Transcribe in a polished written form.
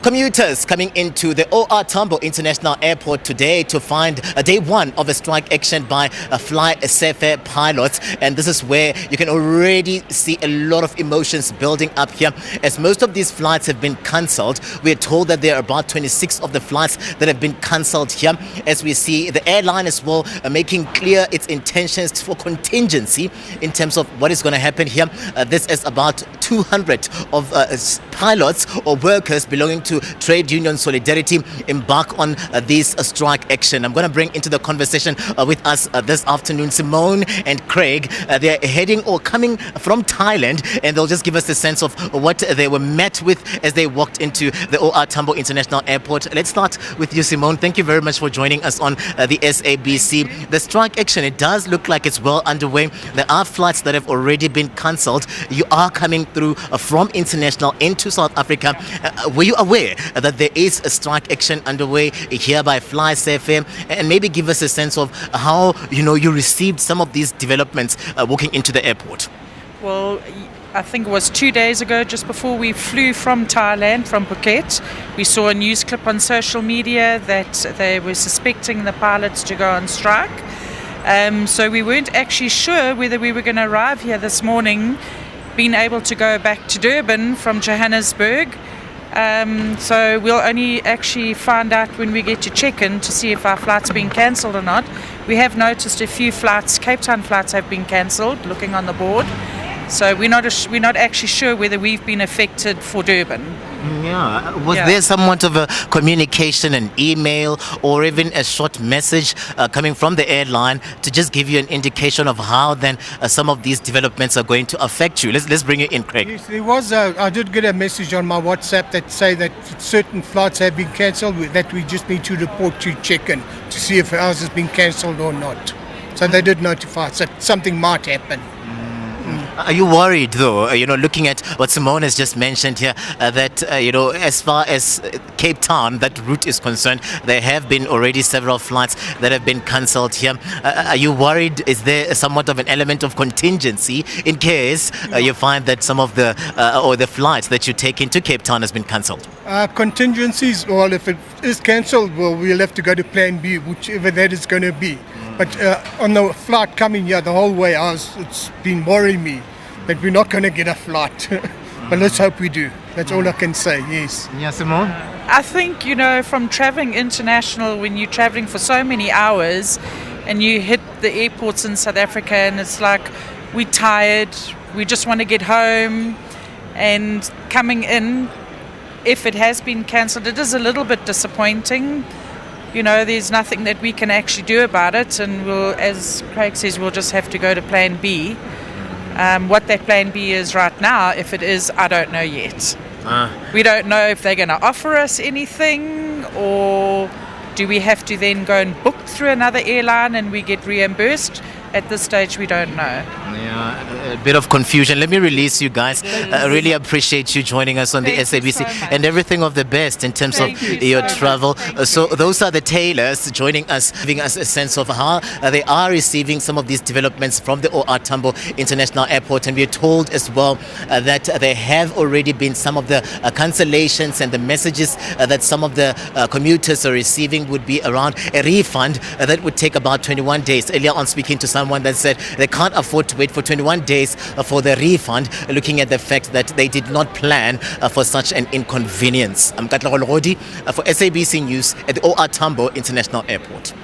Commuters coming into the OR Tambo International Airport today to find day one of a strike action by FlySafair pilots, and this is where you can already see a lot of emotions building up here as most of these flights have been cancelled. We are told that there are about 26 of the flights that have been cancelled here, as we see the airline as well making clear its intentions for contingency in terms of what is going to happen here. This is about 200 of pilots or workers belonging to Trade Union Solidarity embark on this strike action. I'm going to bring into the conversation with us this afternoon Simone and Craig. They're heading or coming from Thailand, and they'll just give us a sense of what they were met with as they walked into the OR Tambo International Airport. Let's start with you, Simone. Thank you very much for joining us on the SABC. The strike action, it does look like it's well underway. There are flights that have already been cancelled. You are coming through from international into South Africa. Were you aware that there is a strike action underway here by FlySafair? And maybe give us a sense of how you received some of these developments walking into the airport. Well, I think it was 2 days ago, just before we flew from Thailand, from Phuket, we saw a news clip on social media that they were suspecting the pilots to go on strike. So we weren't actually sure whether we were going to arrive here this morning, being able to go back to Durban from Johannesburg. So we'll only actually find out when we get to check-in to see if our flight's been cancelled or not. We have noticed a few flights, Cape Town flights, have been cancelled, looking on the board. So we're not actually sure whether we've been affected for Durban. Yeah. Was there somewhat of a communication, an email, or even a short message coming from the airline to just give you an indication of how then some of these developments are going to affect you? Let's bring you in, Craig. Yes, there was. I did get a message on my WhatsApp that say that certain flights have been cancelled, that we just need to report to check-in to see if ours has been cancelled or not. So they did notify us that something might happen. Are you worried though, looking at what Simone has just mentioned here, that, as far as Cape Town, that route is concerned, there have been already several flights that have been cancelled here. Are you worried? Is there somewhat of an element of contingency in case you find that some of the flights that you take into Cape Town has been cancelled? Contingencies, well, if it is cancelled, well, we'll have to go to plan B, whichever that is going to be. But on the flight coming here, the whole way, it's been worrying me that we're not going to get a flight. But let's hope we do. That's all I can say, yes. Yeah, Simone? I think, from travelling international, when you're travelling for so many hours and you hit the airports in South Africa and it's like, we're tired, we just want to get home, and coming in, if it has been cancelled, it is a little bit disappointing. There's nothing that we can actually do about it, and we'll, as Craig says, we'll just have to go to plan B. What that plan B is right now, if it is, I don't know yet. We don't know if they're going to offer us anything, or do we have to then go and book through another airline and we get reimbursed? At this stage, we don't know. Yeah, a bit of confusion. Let me release you guys. I really appreciate you joining us on the SABC, and everything of the best in terms of your travel. So those are the tailors joining us, giving us a sense of how they are receiving some of these developments from the OR Tambo International Airport. And we're told as well that there have already been some of the cancellations, and the messages that some of the commuters are receiving would be around a refund that would take about 21 days. Earlier on, speaking to someone that said they can't afford to wait for 21 days for the refund, looking at the fact that they did not plan for such an inconvenience. I'm Katlego Legodi for SABC News at the OR Tambo International Airport.